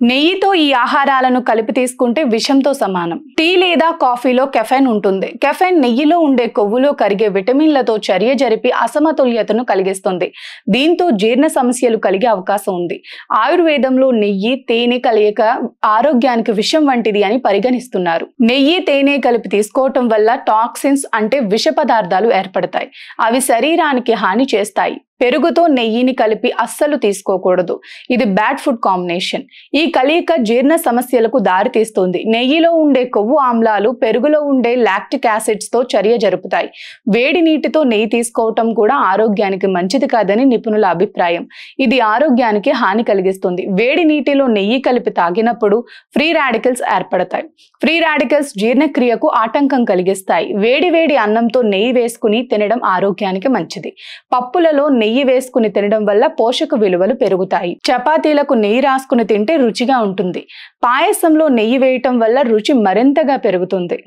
నెయ్యితో ఈ ఆహారాలను కలిపి తీసుకుంటే విషంతో సమానం. టీ లేదా కాఫీలో కెఫెన్ ఉంటుంది. కెఫెన్ నెయ్యిలో ఉండే కొవ్వులో కరిగే విటమిన్లతో చర్య జరిపి అసమతుల్యతను కలిగిస్తుంది. దీంతో జీర్ణ సమస్యలు కలిగే అవకాశం ఉంది. ఆయుర్వేదంలో నెయ్యి తేనె కలయిక ఆరోగ్యానికి విషం వంటిది అని పరిగణిస్తున్నారు. నెయ్యి తేనె కలిపి తీసుకోవటం వల్ల టాక్సిన్స్ అంటే విష పదార్థాలు ఏర్పడతాయి. అవి శరీరానికి హాని చేస్తాయి. పెరుగుతో నెయ్యిని కలిపి అస్సలు తీసుకోకూడదు. ఇది బ్యాడ్ ఫుడ్ కాంబినేషన్. ఈ కలయిక జీర్ణ సమస్యలకు దారితీస్తుంది. నెయ్యిలో ఉండే కొవ్వు ఆమ్లాలు పెరుగులో ఉండే లాక్టిక్ యాసిడ్స్ తో చర్య జరుపుతాయి. వేడి నీటితో నెయ్యి తీసుకోవటం కూడా ఆరోగ్యానికి మంచిది కాదని నిపుణుల అభిప్రాయం. ఇది ఆరోగ్యానికి హాని కలిగిస్తుంది. వేడి నీటిలో నెయ్యి కలిపి తాగినప్పుడు ఫ్రీ రాడికల్స్ ఏర్పడతాయి. ఫ్రీ రాడికల్స్ జీర్ణక్రియకు ఆటంకం కలిగిస్తాయి. వేడి వేడి అన్నంతో నెయ్యి వేసుకుని తినడం ఆరోగ్యానికి మంచిది. పప్పులలో నెయ్యి వేసుకుని తినడం వల్ల పోషక విలువలు పెరుగుతాయి. చపాతీలకు నెయ్యి రాసుకుని తింటే రుచిగా ఉంటుంది. పాయసంలో నెయ్యి వేయటం వల్ల రుచి మరింతగా పెరుగుతుంది.